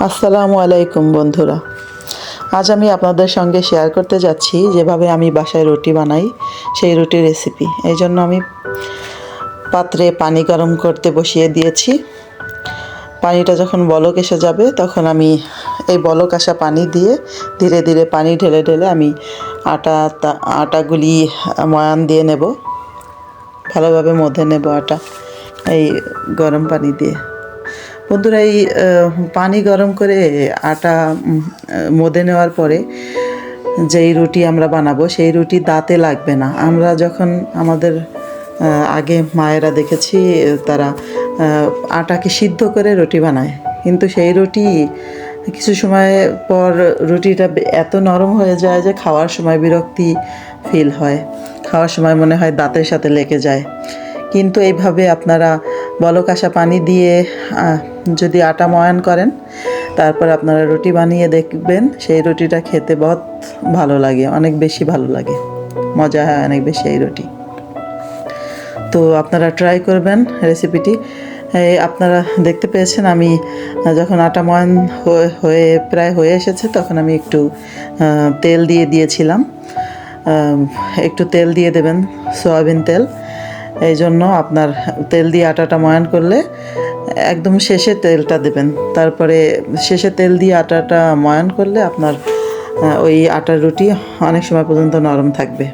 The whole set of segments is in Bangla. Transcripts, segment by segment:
আসসালামু আলাইকুম বন্ধুরা। আজ আমি আপনাদের সঙ্গে শেয়ার করতে যাচ্ছি যেভাবে আমি বাসায় রুটি বানাই সেই রুটির রেসিপি। এই জন্য আমি পাত্রে পানি গরম করতে বসিয়ে দিয়েছি। পানিটা যখন বলক এসে যাবে তখন আমি এই বলক আসা পানি দিয়ে ধীরে ধীরে পানি ঢেলে ঢেলে আমি আটাগুলি ময়ান দিয়ে নেব, ভালোভাবে মধে নেব আটা এই গরম পানি দিয়ে। বন্ধুরা, এই পানি গরম করে আটা মধে নেওয়ার পরে যেই রুটি আমরা বানাবো সেই রুটি দাঁতে লাগবে না। আমরা যখন আমাদের আগে মায়েরা দেখেছি তারা আটাকে সিদ্ধ করে রুটি বানায়, কিন্তু সেই রুটি কিছু সময় পর রুটিটা এত নরম হয়ে যায় যে খাওয়ার সময় বিরক্তি ফিল হয়, খাওয়ার সময় মনে হয় দাঁতের সাথে লেগে যায়। কিন্তু এইভাবে আপনারা বলক আসা পানি দিয়ে যদি আটা ময়ান করেন, তারপর আপনারা রুটি বানিয়ে দেখবেন, সেই রুটিটা খেতে বহুত ভালো লাগে, অনেক বেশি ভালো লাগে, মজা হয় অনেক বেশি এই রুটি। তো আপনারা ট্রাই করবেন রেসিপিটি। আপনারা দেখতে পেয়েছেন আমি যখন আটা ময়ান প্রায় হয়ে এসেছে তখন আমি একটু তেল দিয়ে দিয়েছিলাম। একটু তেল দিয়ে দেবেন, সয়াবিন তেল। এই জন্য আপনার তেল দিয়ে আটাটা ময়ান করলে একদম শেষে তেলটা দেবেন, তারপরে শেষে তেল দিয়ে আটাটা ময়ান করলে আপনার ওই আটার রুটি অনেক সময় পর্যন্ত নরম থাকবে।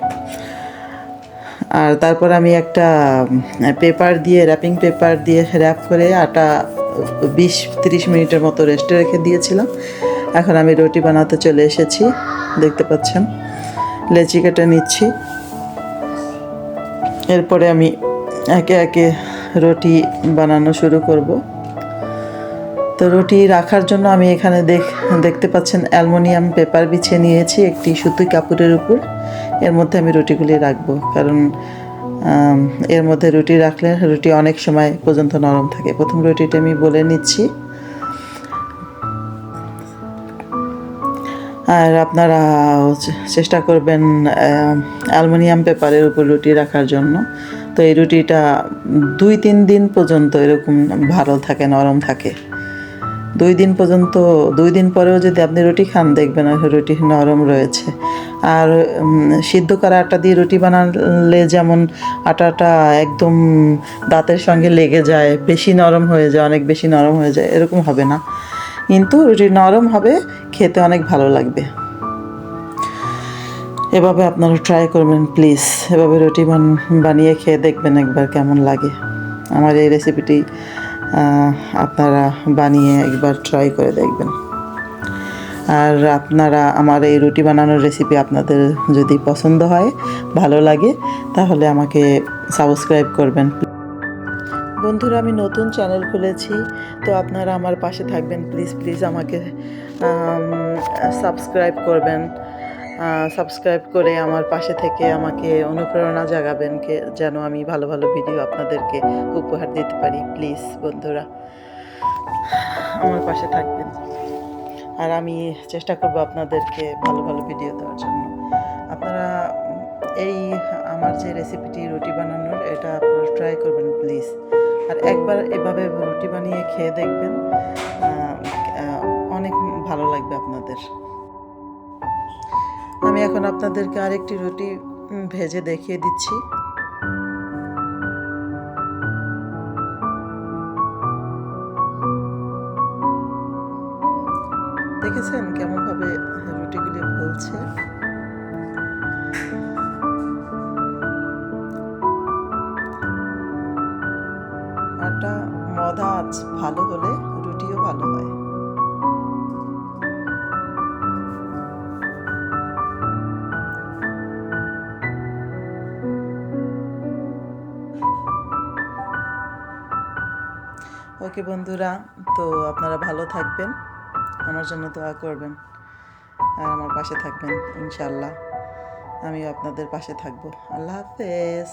আর তারপর আমি একটা পেপার দিয়ে, র্যাপিং পেপার দিয়ে র্যাপ করে আটা 20-30 মিনিটের মতো রেস্টে রেখে দিয়েছিলাম। এখন আমি রুটি বানাতে চলে এসেছি, দেখতে পাচ্ছেন লেচি কেটে নিচ্ছি। এরপরে আমি একে একে রুটি বানানো শুরু করব। তো রুটি রাখার জন্য আমি এখানে দেখতে পাচ্ছেন অ্যালুমিনিয়াম পেপার বিছিয়ে নিয়েছি একটি সুতির কাপড়ের উপর। এর মধ্যে আমি রুটিগুলি রাখবো, কারণ এর মধ্যে রুটি রাখলে রুটি অনেক সময় পর্যন্ত নরম থাকে। প্রথম রুটিটা আমি বলে নিচ্ছি। আর আপনারা চেষ্টা করবেন অ্যালুমিনিয়াম পেপারের উপর রুটি রাখার জন্য। তো এই রুটিটা 2-3 দিন পর্যন্ত এরকম ভালো থাকে, নরম থাকে। 2 দিন পর্যন্ত, 2 দিন পরেও যদি আপনি রুটি খান দেখবেন রুটি নরম রয়েছে। আর সিদ্ধ করা আটা দিয়ে রুটি বানালে যেমন আটাটা একদম দাঁতের সঙ্গে লেগে যায়, বেশি নরম হয়ে যায়, অনেক বেশি নরম হয়ে যায়, এরকম হবে না, কিন্তু রুটি নরম হবে, খেতে অনেক ভালো লাগবে। এভাবে আপনারা ট্রাই করবেন প্লিজ। এভাবে রুটি বানিয়ে খেয়ে দেখবেন একবার কেমন লাগে। আমার এই রেসিপিটি আপনারা বানিয়ে একবার ট্রাই করে দেখবেন। আর আপনারা আমার এই রুটি বানানোর রেসিপি আপনাদের যদি পছন্দ হয়, ভালো লাগে, তাহলে আমাকে সাবস্ক্রাইব করবেন। বন্ধুরা, আমি নতুন চ্যানেল খুলেছি, তো আপনারা আমার পাশে থাকবেন প্লিজ প্লিজ। আমাকে সাবস্ক্রাইব করবেন, সাবস্ক্রাইব করে আমার পাশে থেকে আমাকে অনুপ্রেরণা জাগাবেন যেন আমি ভালো ভালো ভিডিও আপনাদেরকে উপহার দিতে পারি। প্লিজ বন্ধুরা, আমার পাশে থাকবেন। আর আমি চেষ্টা করব আপনাদেরকে ভালো ভালো ভিডিও দেওয়ার জন্য। আপনারা এই আমার যে রেসিপিটি রুটি বানানোর, এটা আপনারা ট্রাই করবেন প্লিজ। আর একবার এভাবে রুটি বানিয়ে খেয়ে দেখবেন, অনেক ভালো লাগবে আপনাদের। আমি এখন আপনাদেরকে আরেকটি রুটি ভেজে দেখিয়ে দিচ্ছি। দেখেছেন কেমনভাবে রুটিগুলি ফুলছে? আটা মধা ভালো হলে রুটিও ভালো হয়। ওকে বন্ধুরা, তো আপনারা ভালো থাকবেন, আমার জন্য দোয়া করবেন, আর আমার পাশে থাকবেন ইনশাআল্লাহ। আমিও আপনাদের পাশে থাকবো। আল্লাহ হাফেজ।